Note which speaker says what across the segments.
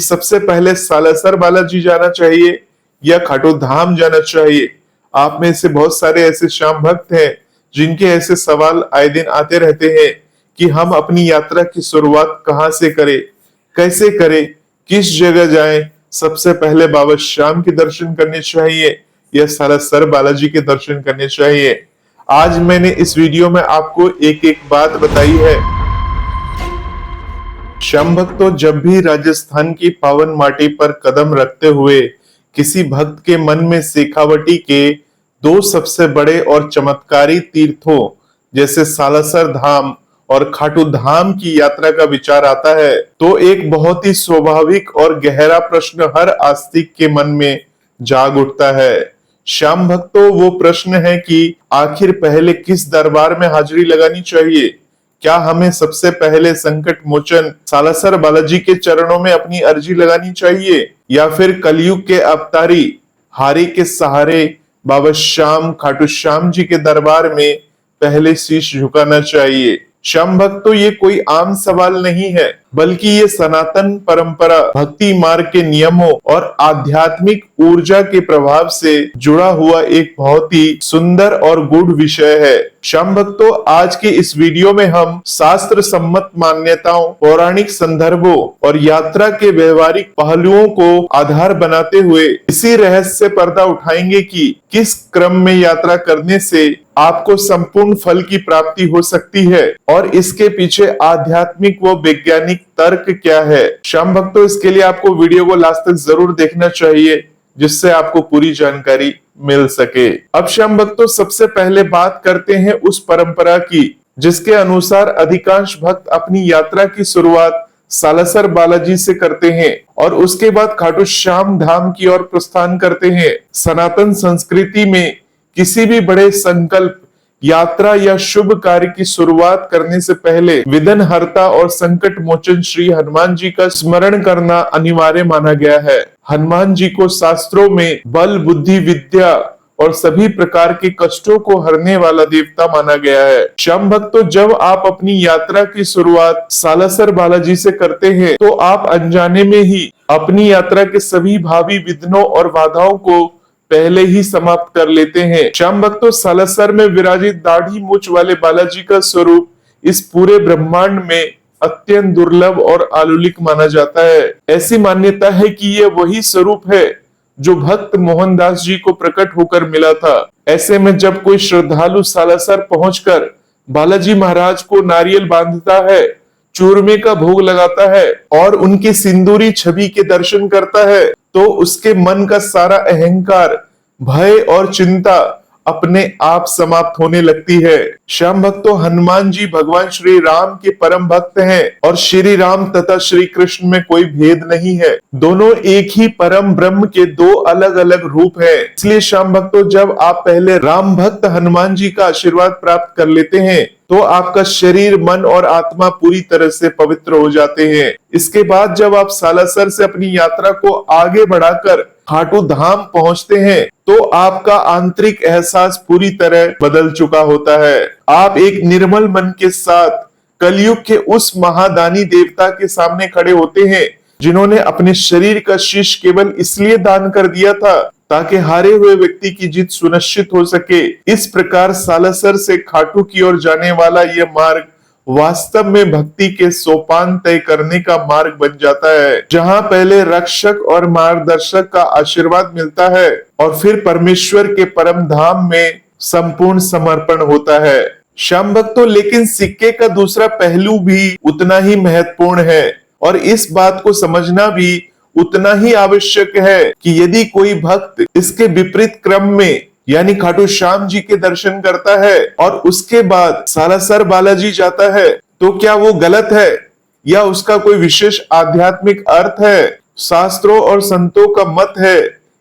Speaker 1: सबसे पहले सालासर बालाजी जाना चाहिए या खाटू धाम जाना चाहिए? आप में से बहुत सारे ऐसे श्याम भक्त हैं जिनके ऐसे सवाल आए दिन आते रहते हैं कि हम अपनी यात्रा की शुरुआत कहां से करें, कैसे करें, किस जगह जाएं। सबसे पहले बाबा श्याम के दर्शन करने चाहिए या सालासर बालाजी के दर्शन करने चाहिए? आज मैंने इस वीडियो में आपको एक एक बात बताई है। श्याम भक्तों, जब भी राजस्थान की पावन माटी पर कदम रखते हुए किसी भक्त के मन में शेखावटी के दो सबसे बड़े और चमत्कारी तीर्थों जैसे सालासर धाम और खाटू धाम की यात्रा का विचार आता है, तो एक बहुत ही स्वाभाविक और गहरा प्रश्न हर आस्तिक के मन में जाग उठता है। श्याम भक्तों, वो प्रश्न है कि आखिर पहले किस दरबार में हाजिरी लगानी चाहिए? क्या हमें सबसे पहले संकट मोचन सालासर बालाजी के चरणों में अपनी अर्जी लगानी चाहिए या फिर कलयुग के अवतारी हारे के सहारे बाबा श्याम खाटू श्याम जी के दरबार में पहले शीश झुकाना चाहिए? श्याम भक्तों, ये कोई आम सवाल नहीं है, बल्कि ये सनातन परंपरा, भक्ति मार्ग के नियमों और आध्यात्मिक ऊर्जा के प्रभाव से जुड़ा हुआ एक बहुत ही सुंदर और गूढ़ विषय है। श्याम भक्तों, आज के इस वीडियो में हम शास्त्र सम्मत मान्यताओं, पौराणिक संदर्भों और यात्रा के व्यवहारिक पहलुओं को आधार बनाते हुए इसी रहस्य से पर्दा उठाएंगे कि किस क्रम में यात्रा करने से आपको संपूर्ण फल की प्राप्ति हो सकती है और इसके पीछे आध्यात्मिक व वैज्ञानिक तर्क क्या है। श्याम भक्तों, इसके लिए आपको वीडियो को लास्ट तक जरूर देखना चाहिए, जिससे आपको पूरी जानकारी मिल सके। अब श्याम भक्तों, सबसे पहले बात करते हैं उस परंपरा की जिसके अनुसार अधिकांश भक्त अपनी यात्रा की शुरुआत सालासर बालाजी से करते हैं और उसके बाद खाटू श्याम धाम की ओर प्रस्थान करते हैं। सनातन संस्कृति में किसी भी बड़े संकल्प, यात्रा या शुभ कार्य की शुरुआत करने से पहले विघ्नहर्ता और संकट मोचन श्री हनुमान जी का स्मरण करना अनिवार्य माना गया है। हनुमान जी को शास्त्रों में बल, बुद्धि, विद्या और सभी प्रकार के कष्टों को हरने वाला देवता माना गया है। श्याम भक्तों, जब आप अपनी यात्रा की शुरुआत सालासर बालाजी से करते हैं, तो आप अनजाने में ही अपनी यात्रा के सभी भावी विघ्नों और बाधाओं को पहले ही समाप्त कर लेते हैं। श्याम भक्तों, सालासर में विराजित दाढ़ी मूछ वाले बालाजी का स्वरूप इस पूरे ब्रह्मांड में अत्यंत दुर्लभ और अलौकिक माना जाता है। ऐसी मान्यता है कि यह वही स्वरूप है जो भक्त मोहनदास जी को प्रकट होकर मिला था। ऐसे में जब कोई श्रद्धालु सालासर पहुंचकर बालाजी महाराज को नारियल बांधता है, चूरमे का भोग लगाता है और उनकी सिंदूरी छवि के दर्शन करता है, तो उसके मन का सारा अहंकार, भय और चिंता अपने आप समाप्त होने लगती है। श्याम भक्तों, हनुमान जी भगवान श्री राम के परम भक्त हैं और श्री राम तथा श्री कृष्ण में कोई भेद नहीं है। दोनों एक ही परम ब्रह्म के दो अलग अलग रूप हैं। इसलिए श्याम भक्तों, जब आप पहले राम भक्त हनुमान जी का आशीर्वाद प्राप्त कर लेते हैं, तो आपका शरीर, मन और आत्मा पूरी तरह से पवित्र हो जाते हैं। इसके बाद जब आप सालासर से अपनी यात्रा को आगे बढ़ाकर खाटू धाम पहुंचते हैं, तो आपका आंतरिक एहसास पूरी तरह बदल चुका होता है। आप एक निर्मल मन के साथ कलयुग के उस महादानी देवता के सामने खड़े होते हैं जिन्होंने अपने शरीर का शीश केवल इसलिए दान कर दिया था ताकि हारे हुए व्यक्ति की जीत सुनिश्चित हो सके। इस प्रकार सालासर से खाटू की ओर जाने वाला यह मार्ग वास्तव में भक्ति के सोपान तय करने का मार्ग बन जाता है, जहां पहले रक्षक और मार्गदर्शक का आशीर्वाद मिलता है और फिर परमेश्वर के परम धाम में संपूर्ण समर्पण होता है। श्याम भक्तों, लेकिन सिक्के का दूसरा पहलू भी उतना ही महत्वपूर्ण है और इस बात को समझना भी उतना ही आवश्यक है कि यदि कोई भक्त इसके विपरीत क्रम में यानी खाटू श्याम जी के दर्शन करता है और उसके बाद सालासर बालाजी जाता है, तो क्या वो गलत है या उसका कोई विशेष आध्यात्मिक अर्थ है? शास्त्रों और संतों का मत है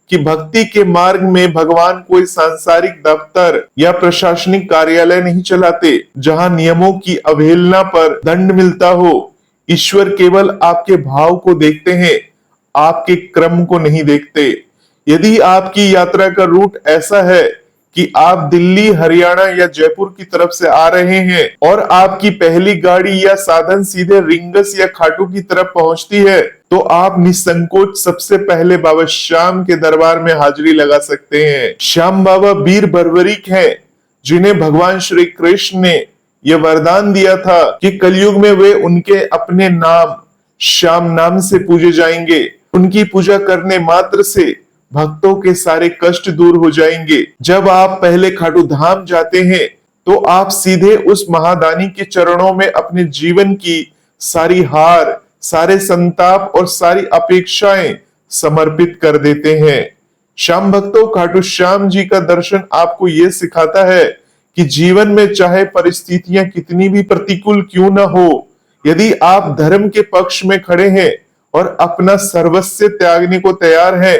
Speaker 1: कि भक्ति के मार्ग में भगवान कोई सांसारिक दफ्तर या प्रशासनिक कार्यालय नहीं चलाते जहां नियमों की अवहेलना पर दंड मिलता हो। ईश्वर केवल आपके भाव को देखते हैं, आपके क्रम को नहीं देखते। यदि आपकी यात्रा का रूट ऐसा है कि आप दिल्ली, हरियाणा या जयपुर की तरफ से आ रहे हैं और आपकी पहली गाड़ी या साधन सीधे रिंगस या खाटू की तरफ पहुंचती है, तो आप निसंकोच सबसे पहले बाबा श्याम के दरबार में हाजिरी लगा सकते हैं। श्याम बाबा वीर बर्बरीक हैं, जिन्हें भगवान श्री कृष्ण ने यह वरदान दिया था कि कलयुग में वे उनके अपने नाम श्याम नाम से पूजे जाएंगे। उनकी पूजा करने मात्र से भक्तों के सारे कष्ट दूर हो जाएंगे। जब आप पहले खाटू धाम जाते हैं तो आप सीधे उस महादानी के चरणों में अपने जीवन की सारी हार, सारे संताप और सारी अपेक्षाएं समर्पित कर देते हैं। श्याम भक्तों, खाटू श्याम जी का दर्शन आपको यह सिखाता है कि जीवन में चाहे परिस्थितियां कितनी भी प्रतिकूल क्यों न हो, यदि आप धर्म के पक्ष में खड़े हैं और अपना सर्वस्व त्यागने को तैयार हैं,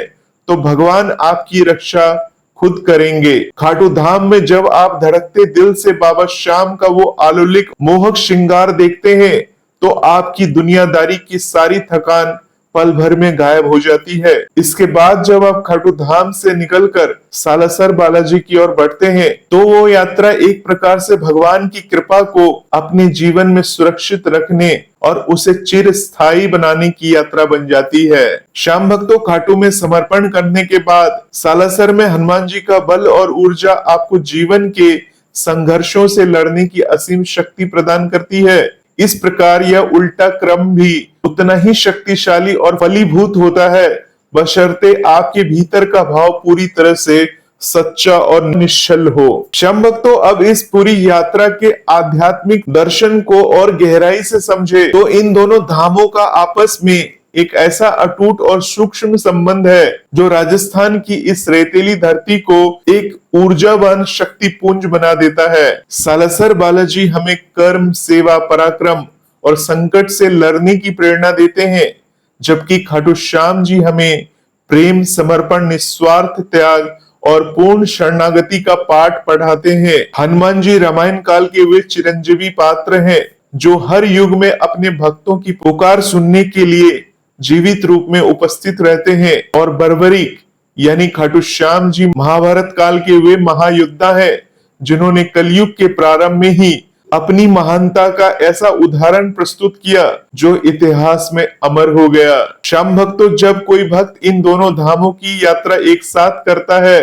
Speaker 1: तो भगवान आपकी रक्षा खुद करेंगे। खाटू धाम में जब आप धड़कते दिल से बाबा श्याम का वो आलौलिक मोहक श्रृंगार देखते हैं, तो आपकी दुनियादारी की सारी थकान पल भर में गायब हो जाती है। इसके बाद जब आप खाटू धाम से निकलकर सालासर बालाजी की ओर बढ़ते हैं, तो वो यात्रा एक प्रकार से भगवान की कृपा को अपने जीवन में सुरक्षित रखने और उसे चिर स्थायी बनाने की यात्रा बन जाती है। श्याम भक्तों, खाटू में समर्पण करने के बाद सालासर में हनुमान जी का बल और ऊर्जा आपको जीवन के संघर्षों से लड़ने की असीम शक्ति प्रदान करती है। इस प्रकार यह उल्टा क्रम भी उतना ही शक्तिशाली और फलीभूत होता है, बशर्ते आपके भीतर का भाव पूरी तरह से सच्चा और निश्चल हो। श्याम भक्तों, अब इस पूरी यात्रा के आध्यात्मिक दर्शन को और गहराई से समझे तो इन दोनों धामों का आपस में एक ऐसा अटूट और सूक्ष्म संबंध है जो राजस्थान की इस रेतीली धरती को एक ऊर्जावान शक्तिपुंज बना देता है। सालासर बालाजी हमें कर्म, सेवा, पराक्रम और संकट से लड़ने की प्रेरणा देते हैं, जबकि खाटू श्याम जी हमें प्रेम, समर्पण, निस्वार्थ त्याग और पूर्ण शरणागति का पाठ पढ़ाते हैं। हनुमान जी रामायण काल के वे चिरंजीवी पात्र हैं जो हर युग में अपने भक्तों की पुकार सुनने के लिए जीवित रूप में उपस्थित रहते हैं, और बर्बरीक यानी खाटू श्याम जी महाभारत काल के वे महायोद्धा हैं जिन्होंने कलयुग के प्रारंभ में ही अपनी महानता का ऐसा उदाहरण प्रस्तुत किया जो इतिहास में अमर हो गया। श्याम भक्तों, जब कोई भक्त इन दोनों धामों की यात्रा एक साथ करता है,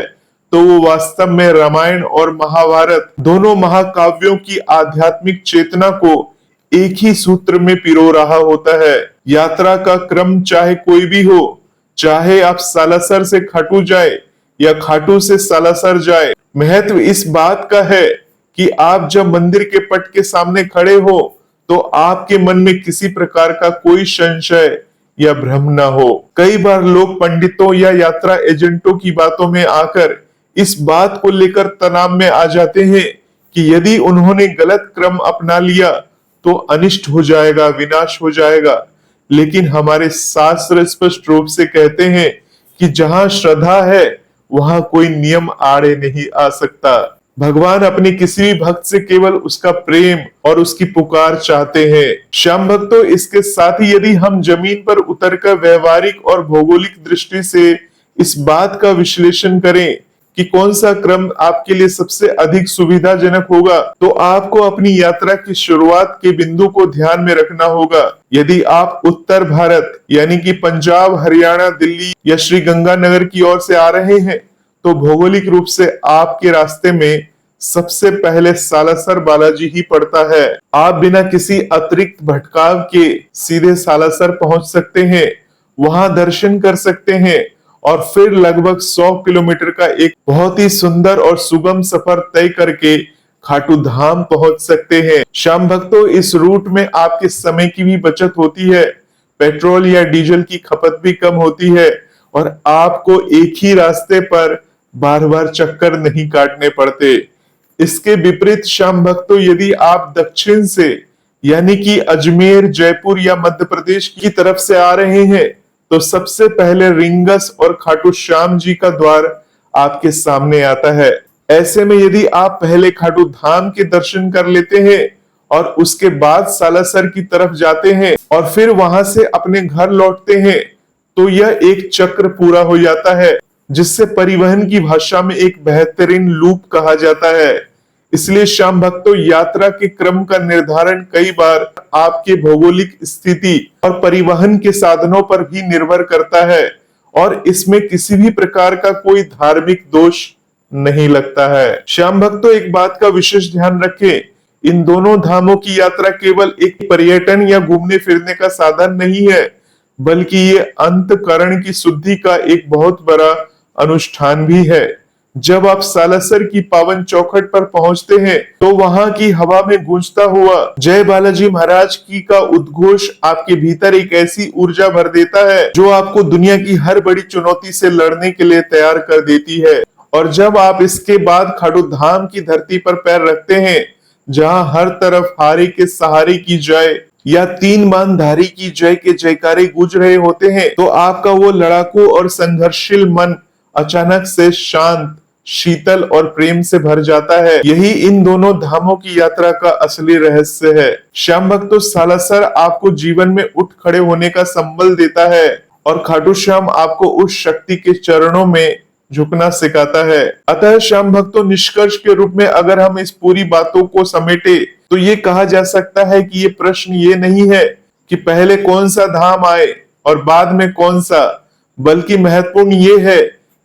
Speaker 1: तो वो वास्तव में रामायण और महाभारत दोनों महाकाव्यों की आध्यात्मिक चेतना को एक ही सूत्र में पिरो रहा होता है। यात्रा का क्रम चाहे कोई भी हो, चाहे आप सालासर से खाटू जाए या खाटू से सालासर जाए, महत्व इस बात का है कि आप जब मंदिर के पट के सामने खड़े हो तो आपके मन में किसी प्रकार का कोई संशय या भ्रम न हो। कई बार लोग पंडितों या यात्रा एजेंटों की बातों में आकर इस बात को लेकर तनाव में आ जाते हैं कि यदि उन्होंने गलत क्रम अपना लिया तो अनिष्ट हो जाएगा, विनाश हो जाएगा। लेकिन हमारे शास्त्र स्पष्ट रूप से कहते हैं कि जहां श्रद्धा है वहां कोई नियम आड़े नहीं आ सकता। भगवान अपने किसी भी भक्त से केवल उसका प्रेम और उसकी पुकार चाहते हैं। श्याम भक्तों, इसके साथ ही यदि हम जमीन पर उतरकर व्यवहारिक और भौगोलिक दृष्टि से इस बात का विश्लेषण करें कि कौन सा क्रम आपके लिए सबसे अधिक सुविधाजनक होगा, तो आपको अपनी यात्रा की शुरुआत के बिंदु को ध्यान में रखना होगा। यदि आप उत्तर भारत यानी कि पंजाब, हरियाणा, दिल्ली या श्री गंगानगर की ओर से आ रहे हैं, तो भौगोलिक रूप से आपके रास्ते में सबसे पहले सालासर बालाजी ही पड़ता है। आप बिना किसी अतिरिक्त भटकाव के सीधे सालासर पहुंच सकते हैं, वहां दर्शन कर सकते हैं और फिर लगभग 100 किलोमीटर का एक बहुत ही सुंदर और सुगम सफर तय करके खाटू धाम पहुंच सकते हैं। श्याम भक्तों, इस रूट में आपके समय की भी बचत होती है, पेट्रोल या डीजल की खपत भी कम होती है और आपको एक ही रास्ते पर बार बार चक्कर नहीं काटने पड़ते। इसके विपरीत श्याम भक्तों, यदि आप दक्षिण से यानी कि अजमेर, जयपुर या मध्य प्रदेश की तरफ से आ रहे हैं, तो सबसे पहले रिंगस और खाटू श्याम जी का द्वार आपके सामने आता है। ऐसे में यदि आप पहले खाटू धाम के दर्शन कर लेते हैं और उसके बाद सालासर की तरफ जाते हैं और फिर वहां से अपने घर लौटते हैं, तो यह एक चक्र पूरा हो जाता है जिससे परिवहन की भाषा में एक बेहतरीन लूप कहा जाता है। इसलिए श्याम भक्तों, यात्रा के क्रम का निर्धारण कई बार आपके भौगोलिक स्थिति और परिवहन के साधनों पर भी निर्भर करता है, और इसमें किसी भी प्रकार का कोई धार्मिक दोष नहीं लगता है। श्याम भक्तों, एक बात का विशेष ध्यान रखें, इन दोनों धामों की यात्रा केवल एक पर्यटन या घूमने फिरने का साधन नहीं है, बल्कि ये अंतःकरण की शुद्धि का एक बहुत बड़ा अनुष्ठान भी है। जब आप सालासर की पावन चौखट पर पहुंचते हैं, तो वहां की हवा में गूंजता हुआ जय बालाजी महाराज की का उद्घोष आपके भीतर एक ऐसी ऊर्जा भर देता है जो आपको दुनिया की हर बड़ी चुनौती से लड़ने के लिए तैयार कर देती है। और जब आप इसके बाद खाटू धाम की धरती पर पैर रखते हैं, जहां हर तरफ हारे के सहारे की जय या तीन बाणधारी की जय के जयकारे गूंज रहे होते हैं, तो आपका वो लड़ाकू और संघर्षशील मन अचानक से शांत, शीतल और प्रेम से भर जाता है। यही इन दोनों धामों की यात्रा का असली रहस्य है। श्याम भक्तों, सालासर आपको जीवन में उठ खड़े होने का संबल देता है, और खाटू श्याम आपको उस शक्ति के चरणों में झुकना सिखाता है। अतः श्याम भक्तों, निष्कर्ष के रूप में अगर हम इस पूरी बातों को समेटे, तो ये कहा जा सकता है कि ये प्रश्न ये नहीं है कि पहले कौन सा धाम आए और बाद में कौन सा, बल्कि महत्वपूर्ण ये है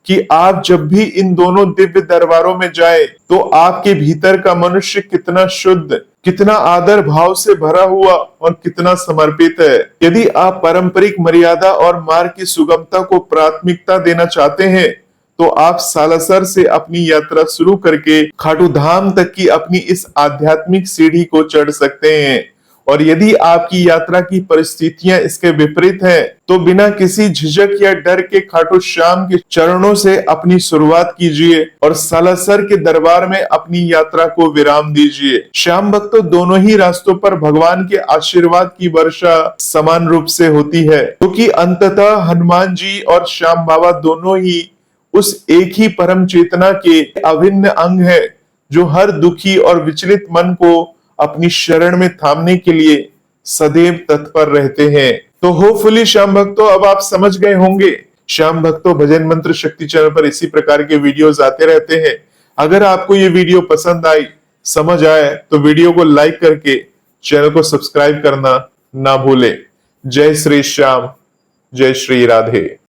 Speaker 1: कि आप जब भी इन दोनों दिव्य दरबारों में जाए, तो आपके भीतर का मनुष्य कितना शुद्ध, कितना आदर भाव से भरा हुआ और कितना समर्पित है। यदि आप पारंपरिक मर्यादा और मार्ग की सुगमता को प्राथमिकता देना चाहते हैं, तो आप सालासर से अपनी यात्रा शुरू करके खाटू धाम तक की अपनी इस आध्यात्मिक सीढ़ी को चढ़ सकते हैं। और यदि आपकी यात्रा की परिस्थितियां इसके विपरीत हैं, तो बिना किसी झिझक या डर के खाटू श्याम के चरणों से अपनी शुरुआत कीजिए और सालासर के दरबार में अपनी यात्रा को विराम दीजिए। श्याम भक्तों, दोनों ही रास्तों पर भगवान के आशीर्वाद की वर्षा समान रूप से होती है, क्योंकि अंततः हनुमान जी और श्याम बाबा दोनों ही उस एक ही परम चेतना के अभिन्न अंग है, जो हर दुखी और विचलित मन को अपनी शरण में थामने के लिए सदैव तत्पर रहते हैं। तो होपफुली श्याम भक्तों, अब आप समझ गए होंगे। श्याम भक्तों, भजन मंत्र शक्ति चैनल पर इसी प्रकार के वीडियोस आते रहते हैं। अगर आपको ये वीडियो पसंद आई, समझ आए, तो वीडियो को लाइक करके चैनल को सब्सक्राइब करना ना भूले। जय श्री श्याम, जय श्री राधे।